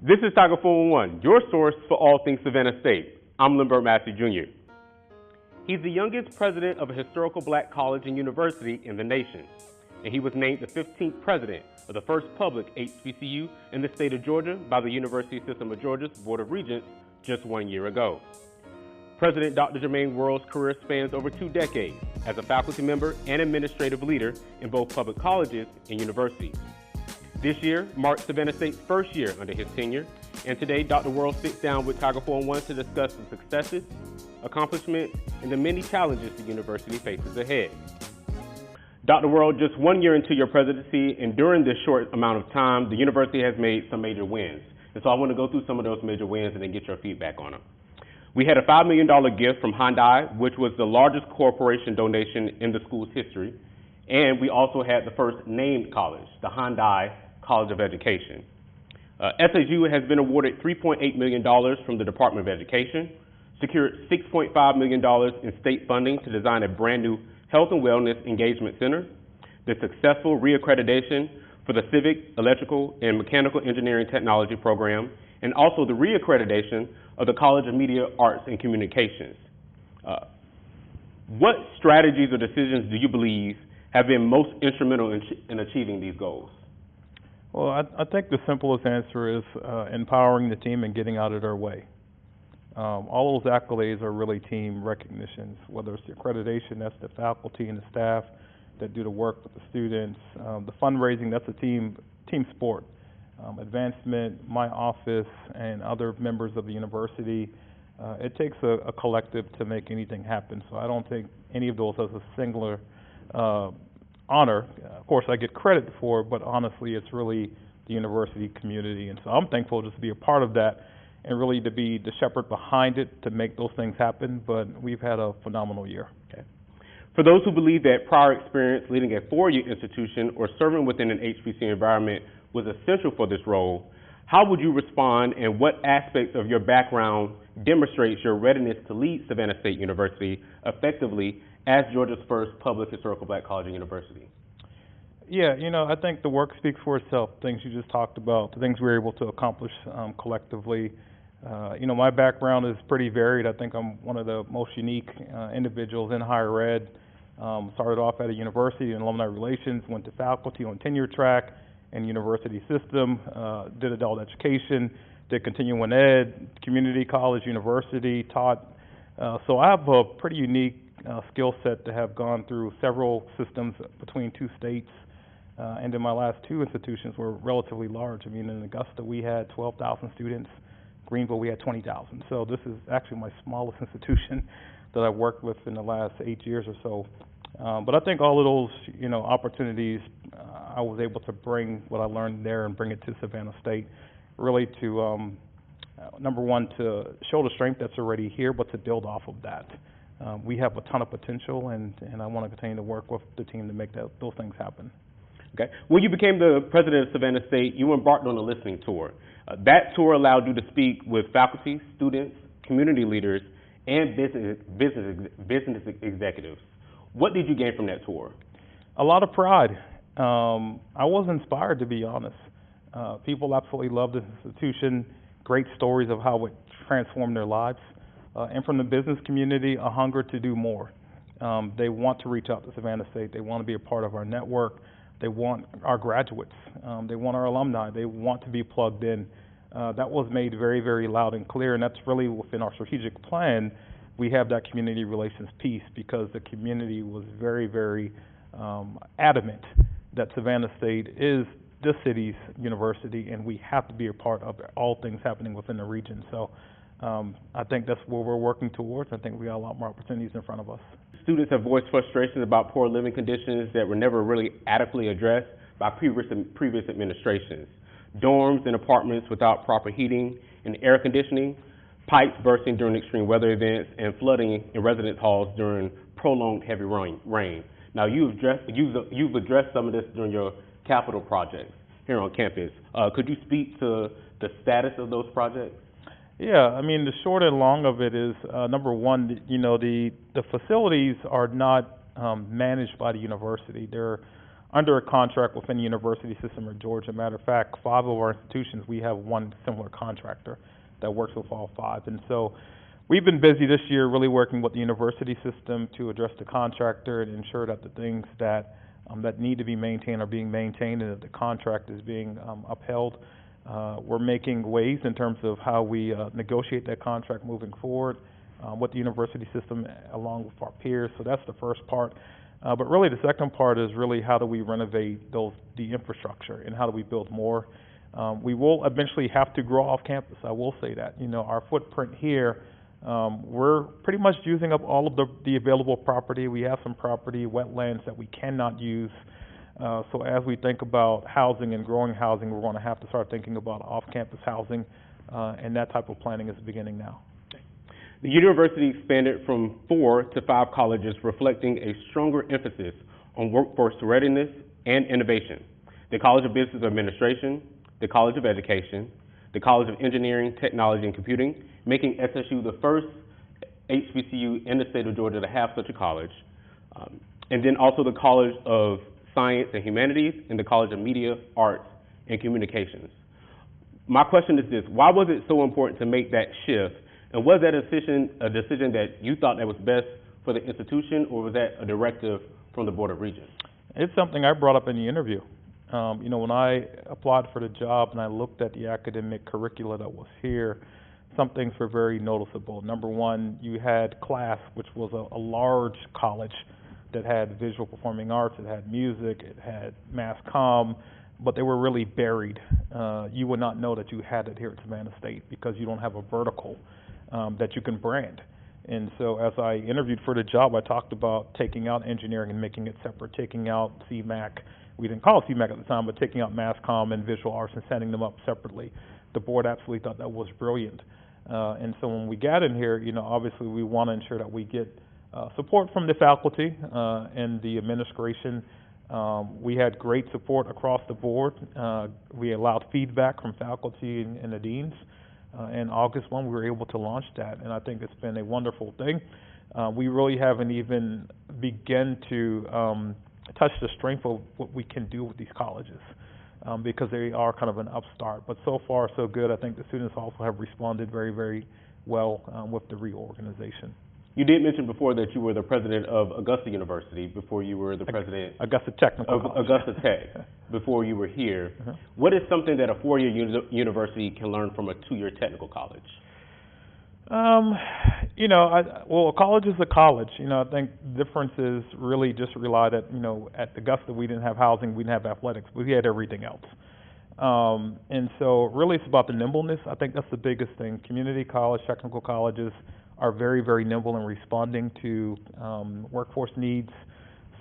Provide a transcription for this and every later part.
This is Tiger411, your source for all things Savannah State. I'm Lindbergh Massey Jr. He's the youngest president of a historical black college and university in the nation, and he was named the 15th president of the first public HBCU in the state of Georgia by the University System of Georgia's Board of Regents just 1 year ago. President Dr. Jermaine Whirl's career spans over 2 decades as a faculty member and administrative leader in both public colleges and universities. This year marks Savannah State's first year under his tenure, and today Dr. Whirl sits down with Tiger411 to discuss the successes, accomplishments, and the many challenges the university faces ahead. Dr. Whirl, just 1 year into your presidency, and during this short amount of time, the university has made some major wins. And so I want to go through some of those major wins and then get your feedback on them. We had a $5 million gift from Hyundai, which was the largest corporation donation in the school's history. And we also had the first named college, the Hyundai College of Education. SAU has been awarded $3.8 million from the Department of Education, secured $6.5 million in state funding to design a brand new Health and Wellness Engagement Center, the successful reaccreditation for the Civic, Electrical, and Mechanical Engineering Technology program, and also the reaccreditation of the College of Media, Arts, and Communications. What strategies or decisions do you believe have been most instrumental in achieving these goals? Well, I think the simplest answer is empowering the team and getting out of their way. All those accolades are really team recognitions, whether it's the accreditation, that's the faculty and the staff that do the work with the students. The fundraising, that's a team sport. Advancement, my office, and other members of the university, it takes a collective to make anything happen. So I don't think any of those has a singular honor. Of course, I get credit for it, but honestly, it's really the university community. And so I'm thankful just to be a part of that and really to be the shepherd behind it to make those things happen. But we've had a phenomenal year. Okay. For those who believe that prior experience leading a four-year institution or serving within an HBCU environment was essential for this role, how would you respond, and what aspects of your background demonstrates your readiness to lead Savannah State University effectively as Georgia's first public historical black college and university? Yeah, I think the work speaks for itself, things you just talked about, the things we were able to accomplish collectively. My background is pretty varied. I think I'm one of the most unique individuals in higher ed. Started off at a university in alumni relations, went to faculty on tenure track and university system, did adult education, did continuing ed, community college, university, taught. So I have a pretty unique skill set to have gone through several systems between 2 states. And then my last 2 institutions were relatively large. I mean, in Augusta, we had 12,000 students. Greenville, we had 20,000. So this is actually my smallest institution that I've worked with in the last 8 years or so. But I think all of those, opportunities, I was able to bring what I learned there and bring it to Savannah State, really to, number one, to show the strength that's already here, but to build off of that. We have a ton of potential, and I want to continue to work with the team to make those things happen. Okay. When you became the president of Savannah State, you embarked on a listening tour. That tour allowed you to speak with faculty, students, community leaders, and business executives. What did you gain from that tour? A lot of pride. I was inspired, to be honest. People absolutely love this institution, great stories of how it transformed their lives. And from the business community, a hunger to do more. They want to reach out to Savannah State. They want to be a part of our network. They want our graduates. They want our alumni. They want to be plugged in. That was made very, very loud and clear, and that's really within our strategic plan. We have that community relations piece because the community was very, very adamant that Savannah State is the city's university, and we have to be a part of all things happening within the region. So I think that's where we're working towards. I think we got a lot more opportunities in front of us. Students have voiced frustrations about poor living conditions that were never really adequately addressed by previous administrations. Dorms and apartments without proper heating and air conditioning, pipes bursting during extreme weather events, and flooding in residence halls during prolonged heavy rain. Now, you've addressed some of this during your capital projects here on campus. Could you speak to the status of those projects? Yeah, I mean, the short and long of it is, number one, the facilities are not managed by the university. They're under a contract within the university system of Georgia. Matter of fact, 5 of our institutions, we have one similar contractor that works with all 5. And so we've been busy this year really working with the university system to address the contractor and ensure that the things that need to be maintained are being maintained and that the contract is being upheld. We're making waves in terms of how we negotiate that contract moving forward with the university system along with our peers. So that's the first part. But really the second part is really how do we renovate the infrastructure and how do we build more. We will eventually have to grow off campus, I will say that. You know, our footprint here, we're pretty much using up all of the available property. We have some property, wetlands that we cannot use. So as we think about housing and growing housing, we're going to have to start thinking about off-campus housing, and that type of planning is beginning now. The university expanded from 4 to 5 colleges, reflecting a stronger emphasis on workforce readiness and innovation. The College of Business Administration, the College of Education, the College of Engineering, Technology, and Computing, making SSU the first HBCU in the state of Georgia to have such a college, and then also the College of Science and Humanities and the College of Media, Arts, and Communications. My question is this: why was it so important to make that shift? And was that a decision that you thought that was best for the institution, or was that a directive from the Board of Regents? It's something I brought up in the interview. You know, when I applied for the job and I looked at the academic curricula that was here, some things were very noticeable. Number one, you had class, which was a large college that had visual performing arts, it had music, it had mass comm, but they were really buried. You would not know that you had it here at Savannah State because you don't have a vertical that you can brand. And so as I interviewed for the job, I talked about taking out engineering and making it separate, taking out CMAC. We didn't call it CMAC at the time, but taking out mass comm and visual arts and setting them up separately. The board absolutely thought that was brilliant. And so when we got in here, you know, obviously we want to ensure that we get support from the faculty and the administration. We had great support across the board. We allowed feedback from faculty and the deans. In August 1, we were able to launch that, and I think it's been a wonderful thing. We really haven't even begun to touch the strength of what we can do with these colleges because they are kind of an upstart. But so far, so good. I think the students also have responded very, very well with the reorganization. You did mention before that you were the president of Augusta University before you were the president Augusta Technical of Augusta Tech before you were here. What is something that a 4-year university can learn from a 2-year technical college? You know, well, a college is a college. You know, I think the difference is really just rely that, you know, at Augusta we didn't have housing, we didn't have athletics, but we had everything else. And so really it's about the nimbleness. I think that's the biggest thing. Community college, technical colleges are very, very nimble in responding to workforce needs,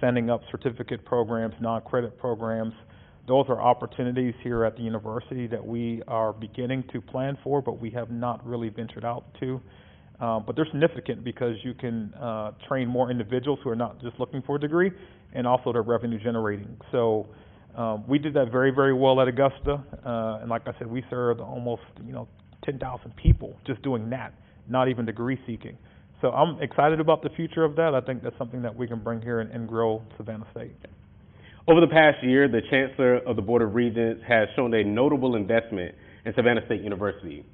setting up certificate programs, non-credit programs. Those are opportunities here at the university that we are beginning to plan for, but we have not really ventured out to. But they're significant because you can train more individuals who are not just looking for a degree, and also they're revenue generating. So we did that very, very well at Augusta, and like I said, we served almost 10,000 people just doing that, not even degree seeking. So I'm excited about the future of that. I think that's something that we can bring here and grow Savannah State. Over the past year, the Chancellor of the Board of Regents has shown a notable investment in Savannah State University.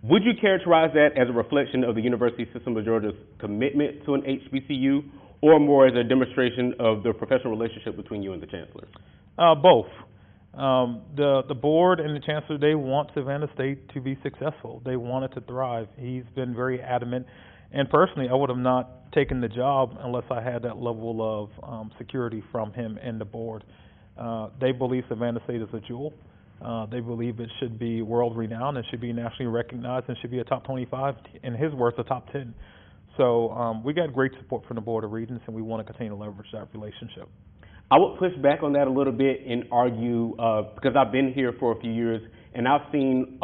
Would you characterize that as a reflection of the University System of Georgia's commitment to an HBCU, or more as a demonstration of the professional relationship between you and the Chancellor? Both. The board and the Chancellor, they want Savannah State to be successful. They want it to thrive. He's been very adamant. And personally, I would have not taken the job unless I had that level of security from him and the board. They believe Savannah State is a jewel. They believe it should be world-renowned, it should be nationally recognized, and should be a top 25, in his words, a top 10. So we got great support from the Board of Regents, and we want to continue to leverage that relationship. I would push back on that a little bit and argue, because I've been here for a few years, and I've seen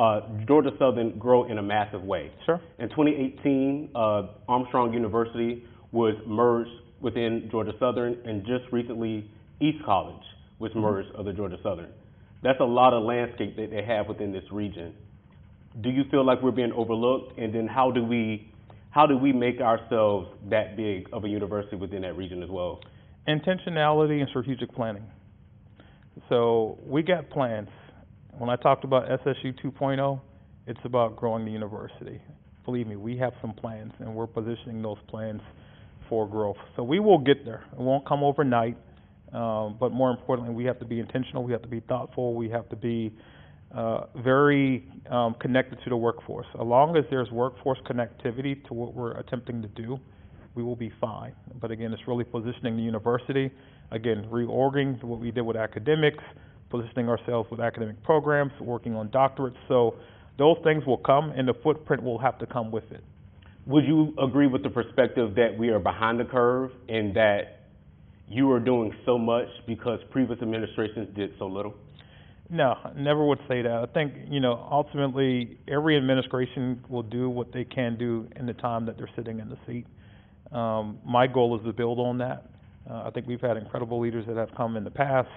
Georgia Southern grow in a massive way. Sure. In 2018, Armstrong University was merged within Georgia Southern, and just recently, East College was merged of the Georgia Southern. That's a lot of landscape that they have within this region. Do you feel like we're being overlooked? And then how do we make ourselves that big of a university within that region as well? Intentionality and strategic planning. So we got plans. When I talked about SSU 2.0, it's about growing the university. Believe me, we have some plans, and we're positioning those plans for growth. So we will get there. It won't come overnight, but more importantly, we have to be intentional, we have to be thoughtful, we have to be very connected to the workforce. As long as there's workforce connectivity to what we're attempting to do, we will be fine. But again, it's really positioning the university, again, reorging what we did with academics, positioning ourselves with academic programs, working on doctorates. So those things will come, and the footprint will have to come with it. Would you agree with the perspective that we are behind the curve and that you are doing so much because previous administrations did so little? No, I never would say that. I think, ultimately, every administration will do what they can do in the time that they're sitting in the seat. My goal is to build on that. I think we've had incredible leaders that have come in the past.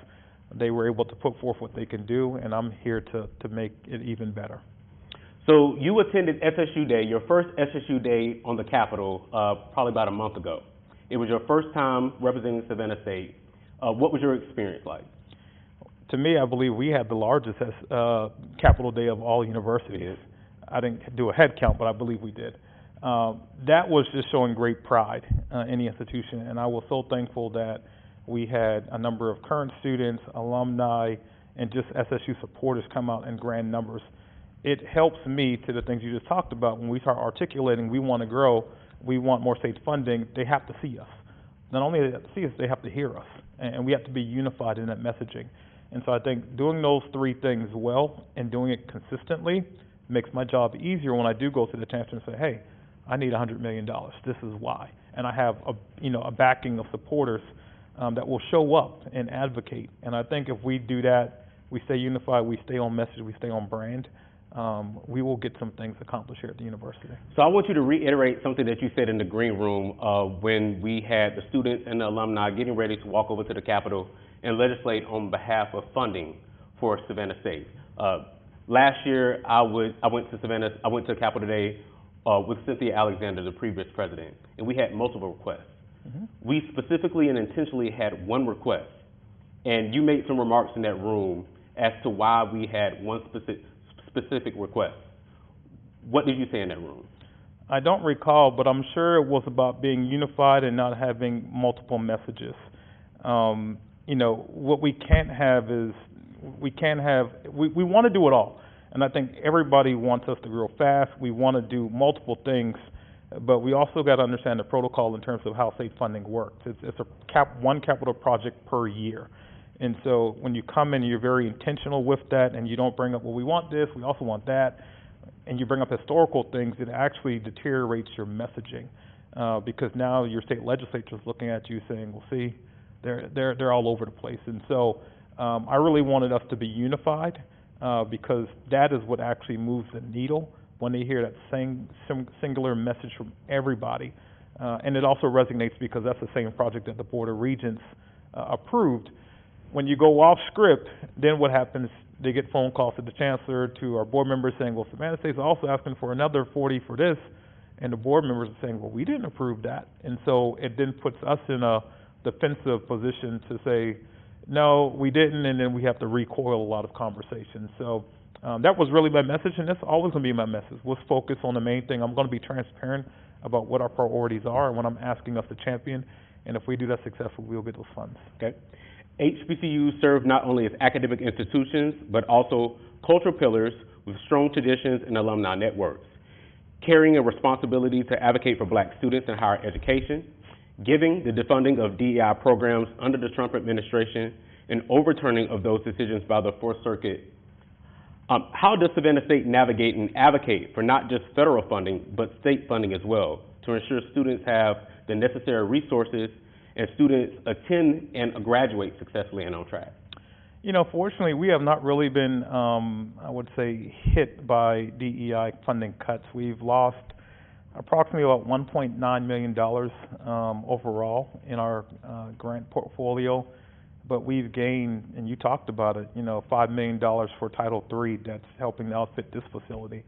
They were able to put forth what they can do, and I'm here to make it even better. So you attended SSU Day, your first SSU Day on the Capitol, probably about a month ago. It was your first time representing Savannah State. What was your experience like? To me, I believe we had the largest Capitol Day of all universities. I didn't do a head count, but I believe we did. That was just showing great pride in the institution, and I was so thankful that we had a number of current students, alumni, and just SSU supporters come out in grand numbers. It helps me to the things you just talked about. When we start articulating we want to grow, we want more state funding, they have to see us. Not only do they have to see us, they have to hear us, and we have to be unified in that messaging. And so I think doing those three things well and doing it consistently makes my job easier when I do go to the chancellor and say, hey, I need $100 million. This is why. And I have a backing of supporters that will show up and advocate. And I think if we do that, we stay unified, we stay on message, we stay on brand, we will get some things accomplished here at the university. So I want you to reiterate something that you said in the green room when we had the students and the alumni getting ready to walk over to the Capitol and legislate on behalf of funding for Savannah State. Last year, I went to Capitol Day with Cynthia Alexander, the previous president, and we had multiple requests. Mm-hmm. We specifically and intentionally had one request, and you made some remarks in that room as to why we had one specific request. What did you say in that room? I don't recall, but I'm sure it was about being unified and not having multiple messages. What we can't have is we want to do it all. And I think everybody wants us to grow fast. We want to do multiple things, but we also got to understand the protocol in terms of how state funding works. It's one capital project per year. And so when you come in, you're very intentional with that, and you don't bring up, well, we want this, we also want that, and you bring up historical things, it actually deteriorates your messaging because now your state legislature is looking at you saying, well, see, they're all over the place. And so I really wanted us to be unified because that is what actually moves the needle when they hear that same singular message from everybody. And it also resonates because that's the same project that the Board of Regents approved. When you go off script, then what happens, they get phone calls to the chancellor, to our board members saying, well, Savannah State's also asking for another 40 for this, and the board members are saying, well, we didn't approve that. And so it then puts us in a defensive position to say, no, we didn't, and then we have to recoil a lot of conversations. So that was really my message, and that's always going to be my message. Let's focus on the main thing. I'm going to be transparent about what our priorities are and what I'm asking us to champion, and if we do that successfully, we'll get those funds. Okay. HBCUs serve not only as academic institutions, but also cultural pillars with strong traditions and alumni networks, carrying a responsibility to advocate for Black students in higher education, giving the defunding of DEI programs under the Trump administration, and overturning of those decisions by the Fourth Circuit. How does Savannah State navigate and advocate for not just federal funding, but state funding as well, to ensure students have the necessary resources and students attend and graduate successfully and on track? Fortunately, we have not really been, I would say, hit by DEI funding cuts. We've lost approximately about $1.9 million overall in our grant portfolio, but we've gained, and you talked about it, $5 million for Title III that's helping to outfit this facility.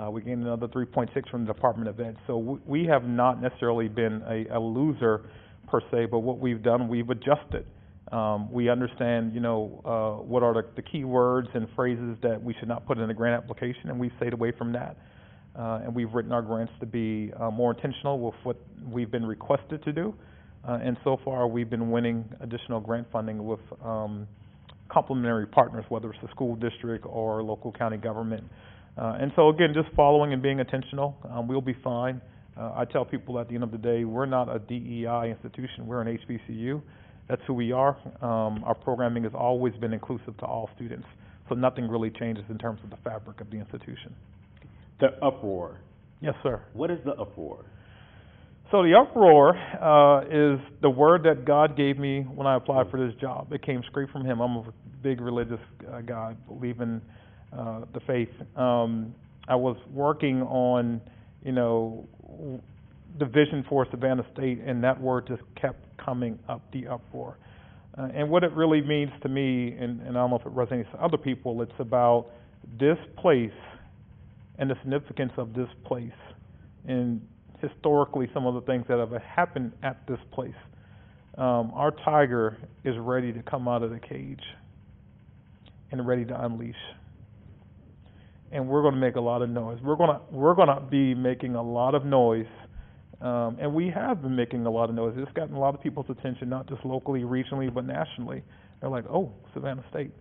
We gained another 3.6 from the Department of Ed. So we have not necessarily been a loser per se, but what we've done, we've adjusted. We understand, what are the key words and phrases that we should not put in a grant application, and we've stayed away from that. And we've written our grants to be more intentional with what we've been requested to do. And so far, we've been winning additional grant funding with complementary partners, whether it's the school district or local county government. And so again, just following and being intentional, we'll be fine. I tell people at the end of the day, we're not a DEI institution, we're an HBCU. That's who we are. Our programming has always been inclusive to all students, so nothing really changes in terms of the fabric of the institution. The uproar. Yes, sir. What is the uproar? So the uproar is the word that God gave me when I applied for this job. It came straight from Him. I'm a big religious guy, believe in the faith. I was working on, the vision for Savannah State, and that word just kept coming up, the uproar. And what it really means to me, and I don't know if it resonates to other people, it's about this place and the significance of this place, and historically some of the things that have happened at this place. Our tiger is ready to come out of the cage and ready to unleash. And we're going to make a lot of noise. We're going to be making a lot of noise, and we have been making a lot of noise. It's gotten a lot of people's attention, not just locally, regionally, but nationally. They're like, oh, Savannah State.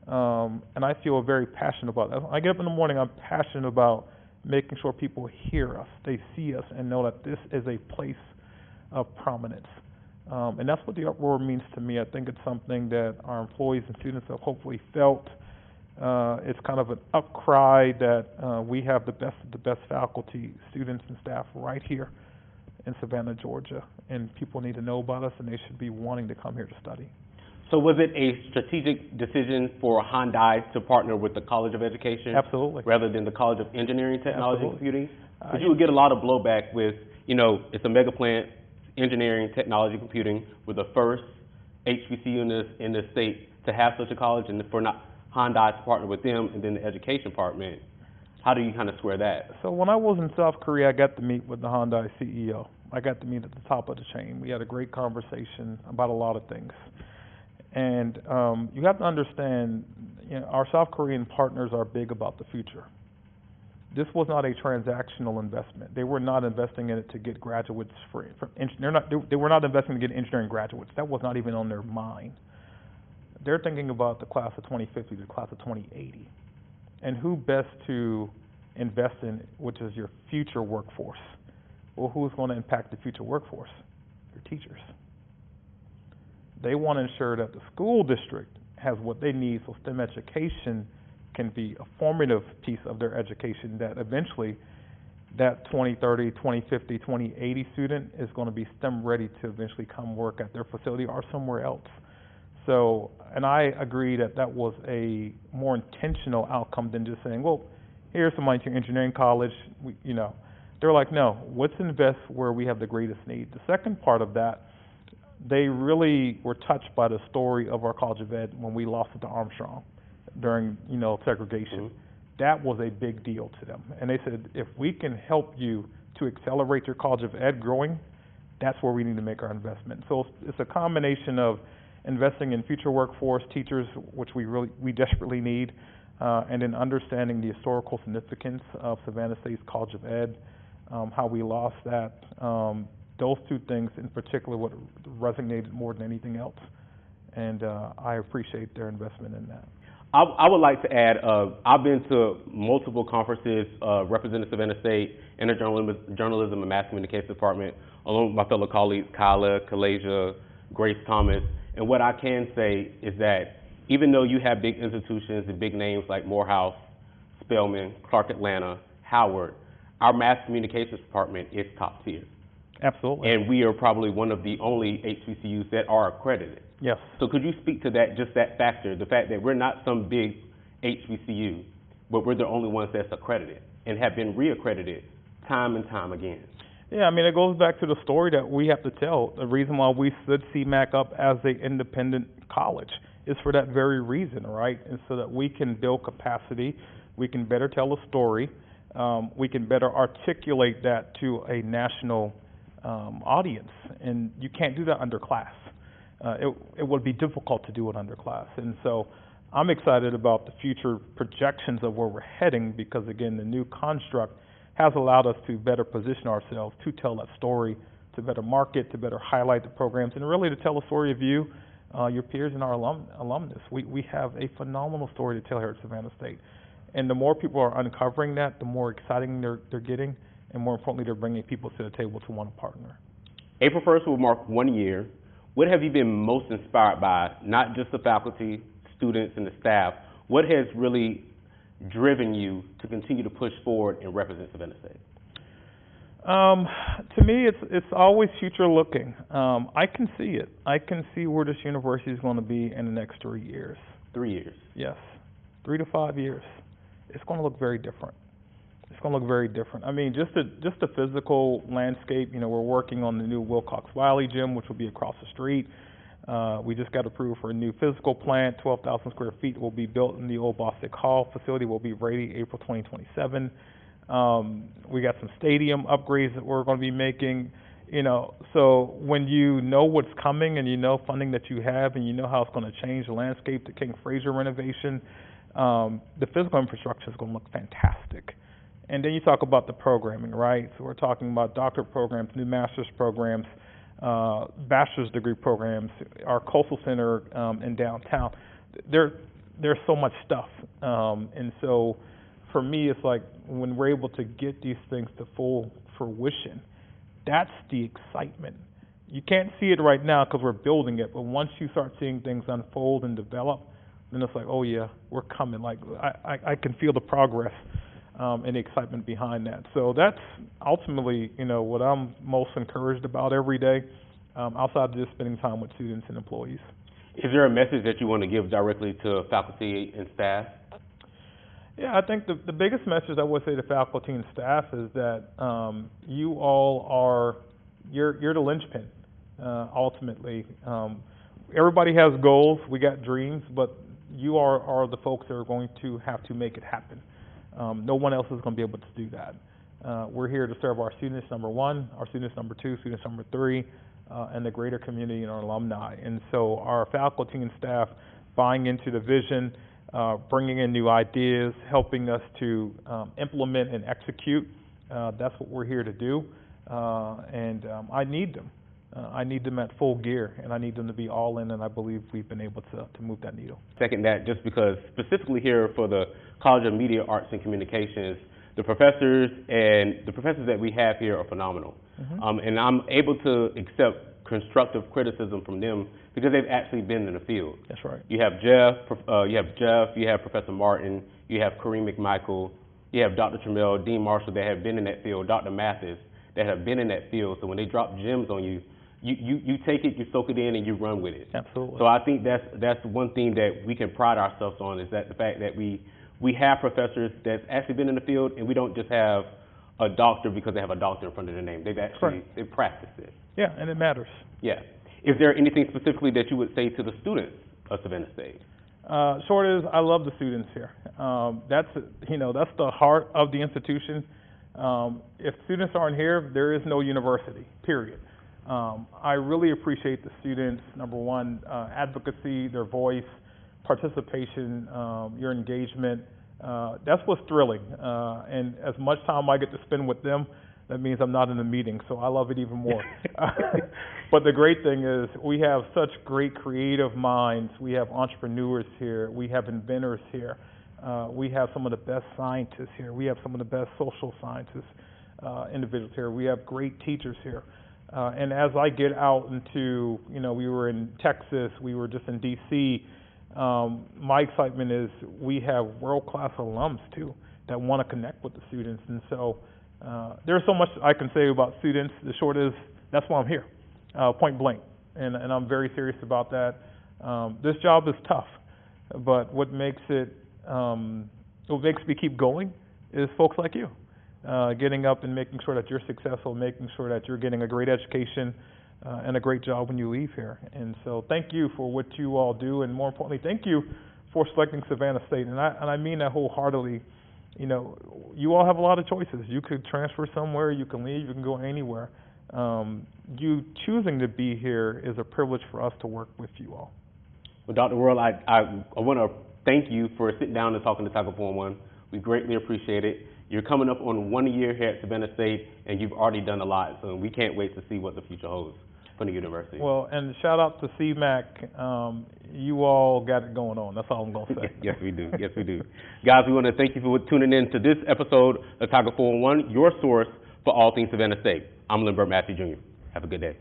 And I feel very passionate about that. I get up in the morning, I'm passionate about making sure people hear us, they see us, and know that this is a place of prominence. And that's what the uproar means to me. I think it's something that our employees and students have hopefully felt. It's kind of an outcry that we have the best of the best faculty, students, and staff right here in Savannah, Georgia, and people need to know about us, and they should be wanting to come here to study. So was it a strategic decision for Hyundai to partner with the College of Education? Absolutely. Rather than the College of Engineering, Technology, and Absolutely. Computing? Because you would get a lot of blowback with, it's a mega plant, engineering, technology, computing, with the first HBCU in the state to have such a college, and for not Hyundai to partner with them, and then the education department. How do you kind of square that? So when I was in South Korea, I got to meet with the Hyundai CEO. I got to meet at the top of the chain. We had a great conversation about a lot of things. And you have to understand, our South Korean partners are big about the future. This was not a transactional investment. They were not investing in it to get graduates they were not investing to get engineering graduates. That was not even on their mind. They're thinking about the class of 2050, the class of 2080. And who best to invest in, which is your future workforce. Well, who's going to impact the future workforce? Your teachers. They want to ensure that the school district has what they need so STEM education can be a formative piece of their education, that eventually that 2030, 2050, 2080 student is going to be STEM ready to eventually come work at their facility or somewhere else. So, and I agree that that was a more intentional outcome than just saying, well, here's some money to your engineering college. They're like, no, let's invest where we have the greatest need. The second part of that, they really were touched by the story of our College of Ed when we lost it to Armstrong during, segregation. Mm-hmm. That was a big deal to them. And they said, if we can help you to accelerate your College of Ed growing, that's where we need to make our investment. So it's a combination of investing in future workforce, teachers, which we desperately need, and then understanding the historical significance of Savannah State's College of Ed, how we lost that. Those two things in particular what resonated more than anything else, and I appreciate their investment in that. I would like to add, I've been to multiple conferences representing Savannah State in the journalism and mass communication department, along with my fellow colleagues, Kyla, Kalasia, Grace Thomas. And what I can say is that even though you have big institutions and big names like Morehouse, Spelman, Clark Atlanta, Howard, our mass communications department is top tier. Absolutely. And we are probably one of the only HBCUs that are accredited. Yes. So could you speak to that, just that factor, the fact that we're not some big HBCU, but we're the only ones that's accredited and have been reaccredited time and time again? Yeah, it goes back to the story that we have to tell. The reason why we stood CMAC up as an independent college is for that very reason, right? And so that we can build capacity, we can better tell a story, we can better articulate that to a national audience, and you can't do that under class. it would be difficult to do it underclass. And so I'm excited about the future projections of where we're heading because, again, the new construct has allowed us to better position ourselves to tell that story, to better market, to better highlight the programs, and really to tell a story of you, your peers, and our alumnus. We have a phenomenal story to tell here at Savannah State. And the more people are uncovering that, the more exciting they're getting, and more importantly, they're bringing people to the table to want to partner. April 1st will mark 1 year. What have you been most inspired by, not just the faculty, students, and the staff? What has really driven you to continue to push forward and represent Savannah State? To me, it's always future looking. I can see it. I can see where this university is going to be in the next 3 years. 3 years? Yes, 3 to 5 years. It's going to look very different. It's going to look very different. I mean, just the physical landscape. You know, we're working on the new Wilcox-Wiley gym, which will be across the street. We just got approved for a new physical plant. 12,000 square feet will be built in the old Bostic Hall facility. Will be ready April 2027. We got some stadium upgrades that we're going to be making. You know, so when you know what's coming and you know funding that you have and you know how it's going to change the landscape, the King Fraser renovation, the physical infrastructure is going to look fantastic. And then you talk about the programming, right? So we're talking about doctorate programs, new master's programs, bachelor's degree programs, our coastal center in downtown. There's so much stuff. And so for me, it's like when we're able to get these things to full fruition, that's the excitement. You can't see it right now because we're building it, but once you start seeing things unfold and develop, then it's like, oh yeah, we're coming. Like I can feel the progress and the excitement behind that. So that's ultimately, you know, what I'm most encouraged about every day, outside of just spending time with students and employees. Is there a message that you want to give directly to faculty and staff? Yeah, I think the biggest message I would say to faculty and staff is that you all are, you're the linchpin, ultimately. Everybody has goals, we got dreams, but you are the folks that are going to have to make it happen. No one else is going to be able to do that. We're here to serve our students, number one, our students, number two, students, number three, and the greater community and our alumni. And so our faculty and staff buying into the vision, bringing in new ideas, helping us to implement and execute, that's what we're here to do. And I need them. I need them at full gear, and I need them to be all in, and I believe we've been able to move that needle. Second that, just because specifically here for the College of Media Arts and Communications, the professors that we have here are phenomenal. Mm-hmm. And I'm able to accept constructive criticism from them because they've actually been in the field. That's right. You have Jeff, you have Professor Martin, you have Kareem McMichael, you have Dr. Trammell, Dean Marshall that have been in that field, Dr. Mathis that have been in that field. So when they drop gems on you, you take it, you soak it in, and you run with it. Absolutely. So I think that's one thing that we can pride ourselves on, is that the fact that we have professors that's actually been in the field, and we don't just have a doctor because they have a doctor in front of their name. They've practiced it. Yeah, and it matters. Yeah. Is there anything specifically that you would say to the students of Savannah State? Short is, I love the students here. That's the heart of the institution. If students aren't here, there is no university, period. I really appreciate the students, number one, advocacy, their voice, participation, your engagement. That's what's thrilling. And as much time I get to spend with them, that means I'm not in a meeting, so I love it even more. But the great thing is we have such great creative minds. We have entrepreneurs here. We have inventors here. We have some of the best scientists here. We have some of the best social scientists individuals here. We have great teachers here. And as I get out into, we were in Texas, we were just in D.C., my excitement is we have world-class alums, too, that want to connect with the students. And so there's so much I can say about students. The short is, that's why I'm here, point blank. And I'm very serious about that. This job is tough, but what makes me keep going is folks like you. Getting up and making sure that you're successful, making sure that you're getting a great education and a great job when you leave here. And so thank you for what you all do, and more importantly, thank you for selecting Savannah State. And I mean that wholeheartedly. You all have a lot of choices. You could transfer somewhere, you can leave, you can go anywhere. You choosing to be here is a privilege for us to work with you all. Well, Dr. Whirl, I want to thank you for sitting down and talking to Tiger411. We greatly appreciate it. You're coming up on 1 year here at Savannah State, and you've already done a lot, so we can't wait to see what the future holds for the university. Well, and shout out to CMAC. You all got it going on. That's all I'm going to say. Yes, we do. Yes, we do. Guys, we want to thank you for tuning in to this episode of Tiger411, your source for all things Savannah State. I'm Lindbergh Massey Jr. Have a good day.